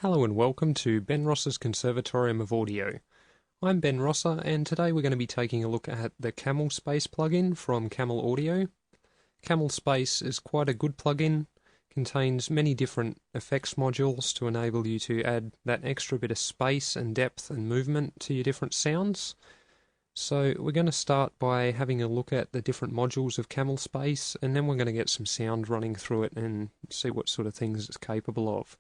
Hello and welcome to Ben Ross's Conservatorium of Audio. I'm Ben Rosser, and today we're going to be taking a look at the CamelSpace plugin from Camel Audio. CamelSpace is quite a good plugin, contains many different effects modules to enable you to add that extra bit of space and depth and movement to your different sounds. So we're going to start by having a look at the different modules of CamelSpace, and then we're going to get some sound running through it and see what sort of things it's capable of.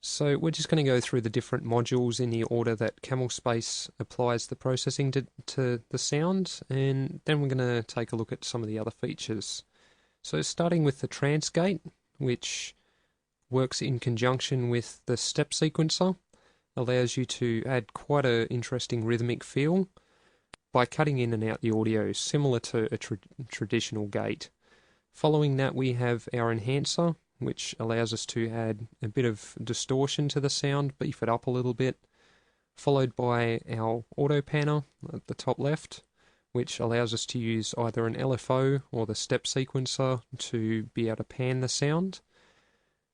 So we're just going to go through the different modules in the order that CamelSpace applies the processing to the sound, and then we're going to take a look at some of the other features. So starting with the transgate, which works in conjunction with the step sequencer, allows you to add quite an interesting rhythmic feel by cutting in and out the audio, similar to a traditional gate. Following that, we have our enhancer, which allows us to add a bit of distortion to the sound, beef it up a little bit, followed by our auto panner at the top left, which allows us to use either an LFO or the step sequencer to be able to pan the sound,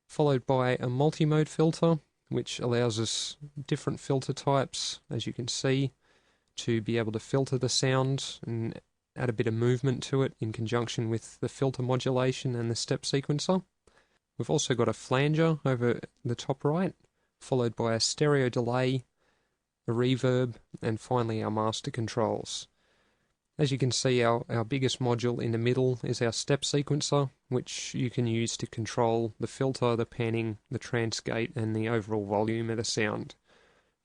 followed by a multi-mode filter, which allows us different filter types, as you can see, to be able to filter the sound and add a bit of movement to it in conjunction with the filter modulation and the step sequencer. We've also got a flanger over the top right, followed by a stereo delay, a reverb, and finally our master controls. As you can see, our biggest module in the middle is our step sequencer, which you can use to control the filter, the panning, the transgate, and the overall volume of the sound.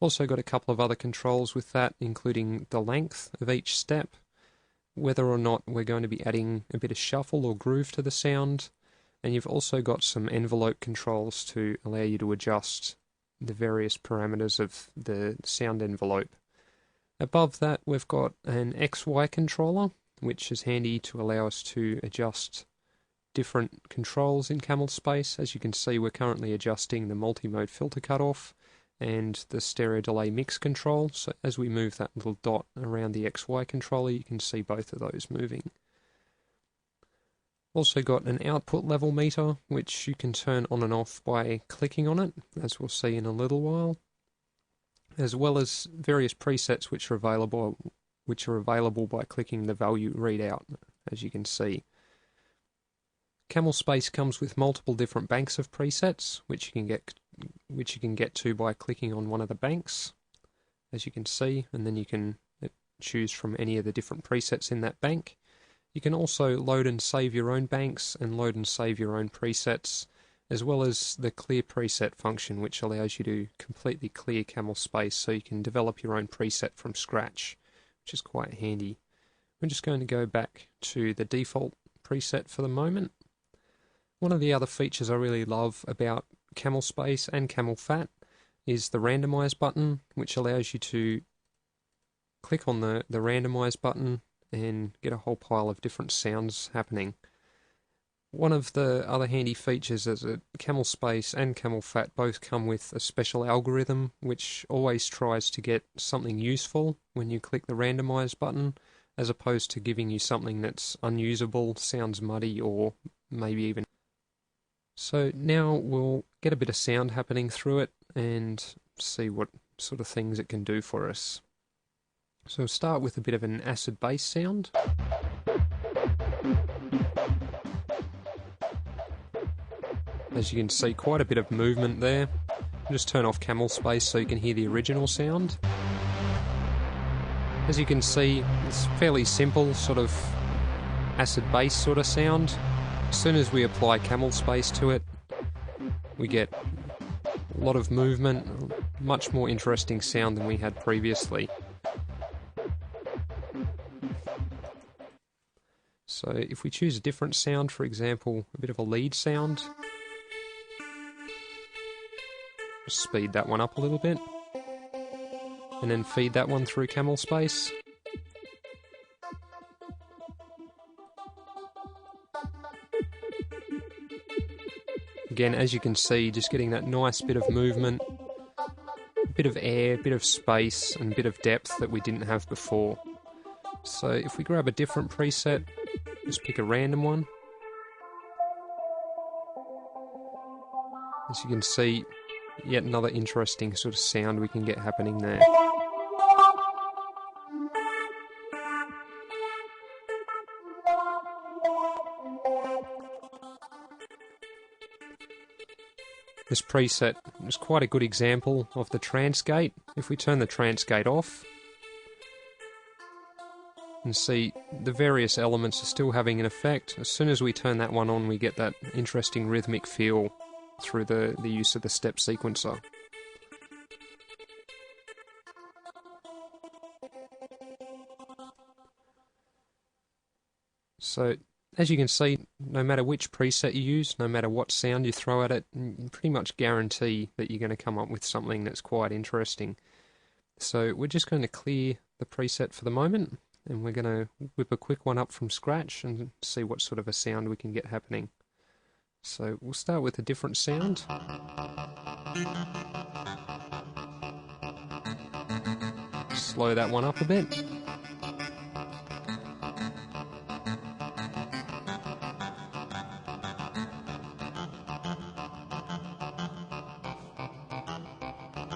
Also got a couple of other controls with that, including the length of each step, whether or not we're going to be adding a bit of shuffle or groove to the sound, and you've also got some envelope controls to allow you to adjust the various parameters of the sound envelope. Above that, we've got an XY controller, which is handy to allow us to adjust different controls in CamelSpace. As you can see, we're currently adjusting the multi-mode filter cutoff and the stereo delay mix control. So as we move that little dot around the XY controller, you can see both of those moving. Also got an output level meter, which you can turn on and off by clicking on it, as we'll see in a little while, as well as various presets which are available by clicking the value readout, as you can see. CamelSpace comes with multiple different banks of presets, which you can get to by clicking on one of the banks, as you can see, and then you can choose from any of the different presets in that bank. You can also load and save your own banks and load and save your own presets, as well as the clear preset function, which allows you to completely clear CamelSpace so you can develop your own preset from scratch, which is quite handy. We're just going to go back to the default preset for the moment. One of the other features I really love about CamelSpace and CamelFat is the randomize button, which allows you to click on the randomize button and get a whole pile of different sounds happening. One of the other handy features is that CamelSpace and CamelFat both come with a special algorithm which always tries to get something useful when you click the randomize button, as opposed to giving you something that's unusable, sounds muddy, or maybe even... So now we'll get a bit of sound happening through it and see what sort of things it can do for us. So we'll start with a bit of an acid bass sound. As you can see, quite a bit of movement there. I'll just turn off CamelSpace so you can hear the original sound. As you can see, it's fairly simple, sort of acid bass sort of sound. As soon as we apply CamelSpace to it, we get a lot of movement, much more interesting sound than we had previously. So if we choose a different sound, for example, a bit of a lead sound, speed that one up a little bit, and then feed that one through CamelSpace. Again, as you can see, just getting that nice bit of movement, a bit of air, a bit of space, and a bit of depth that we didn't have before. So if we grab a different preset, just pick a random one. As you can see, yet another interesting sort of sound we can get happening there. This preset is quite a good example of the trance gate. If we turn the trance gate off, and see the various elements are still having an effect. As soon as we turn that one on, we get that interesting rhythmic feel through the use of the step sequencer. So, as you can see, no matter which preset you use, no matter what sound you throw at it, you pretty much guarantee that you're going to come up with something that's quite interesting. So we're just going to clear the preset for the moment, and we're going to whip a quick one up from scratch and see what sort of a sound we can get happening. So we'll start with a different sound. Slow that one up a bit.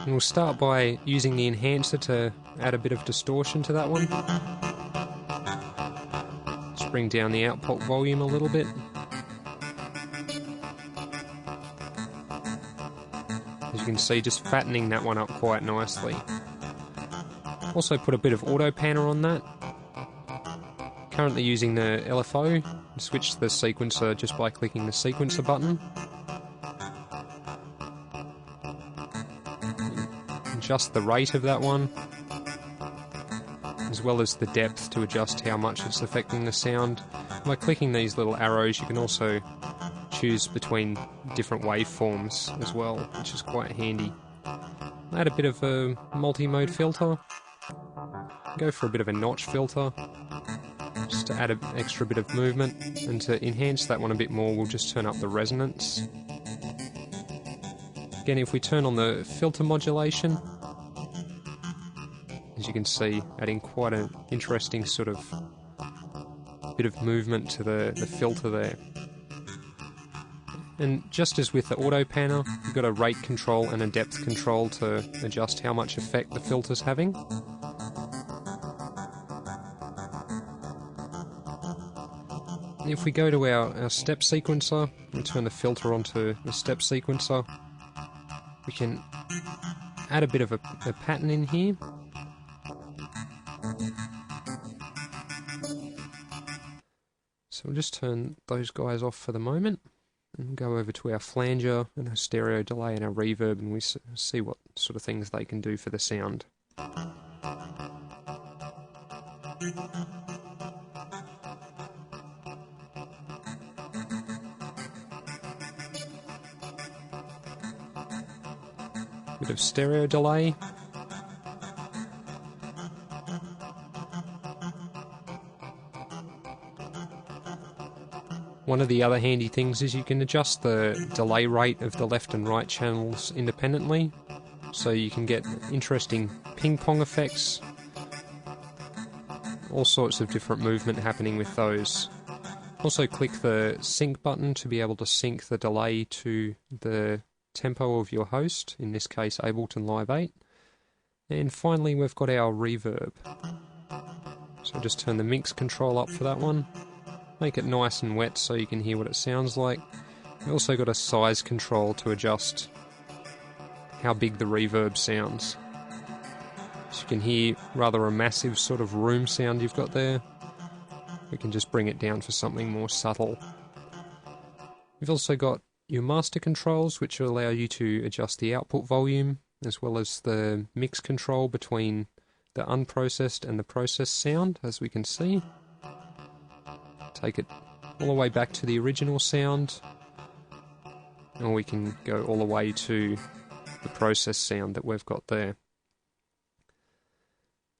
And we'll start by using the enhancer to add a bit of distortion to that one. Just bring down the output volume a little bit. As you can see, just fattening that one up quite nicely. Also put a bit of auto panner on that. Currently using the LFO. Switch the sequencer just by clicking the sequencer button. Adjust the rate of that one, as well as the depth to adjust how much it's affecting the sound. By clicking these little arrows, you can also choose between different waveforms as well, which is quite handy. Add a bit of a multi-mode filter. Go for a bit of a notch filter, just to add an extra bit of movement. And to enhance that one a bit more, we'll just turn up the resonance. Again, if we turn on the filter modulation, as you can see, adding quite an interesting sort of bit of movement to the filter there. And just as with the auto panner, you've got a rate control and a depth control to adjust how much effect the filter's having. If we go to our step sequencer and turn the filter onto the step sequencer, we can add a bit of a pattern in here. So we'll just turn those guys off for the moment and go over to our flanger and our stereo delay and our reverb, and we see what sort of things they can do for the sound. Bit of stereo delay. One of the other handy things is you can adjust the delay rate of the left and right channels independently, so you can get interesting ping pong effects, all sorts of different movement happening with those. Also click the sync button to be able to sync the delay to the tempo of your host, in this case Ableton Live 8. And finally we've got our reverb. So just turn the mix control up for that one. Make it nice and wet so you can hear what it sounds like. We've also got a size control to adjust how big the reverb sounds. So you can hear rather a massive sort of room sound you've got there. We can just bring it down for something more subtle. We've also got your master controls, which will allow you to adjust the output volume, as well as the mix control between the unprocessed and the processed sound, as we can see. Take it all the way back to the original sound, or we can go all the way to the processed sound that we've got there.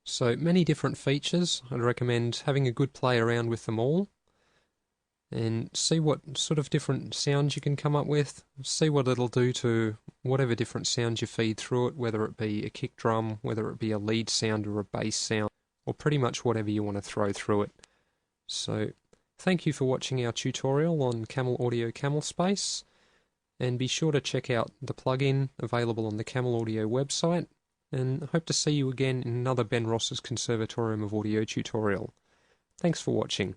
So many different features. I'd recommend having a good play around with them all and see what sort of different sounds you can come up with, see what it'll do to whatever different sounds you feed through it, whether it be a kick drum, whether it be a lead sound or a bass sound, or pretty much whatever you want to throw through it. So thank you for watching our tutorial on Camel Audio CamelSpace, and be sure to check out the plugin available on the Camel Audio website, and hope to see you again in another Ben Ross's Conservatorium of Audio tutorial. Thanks for watching.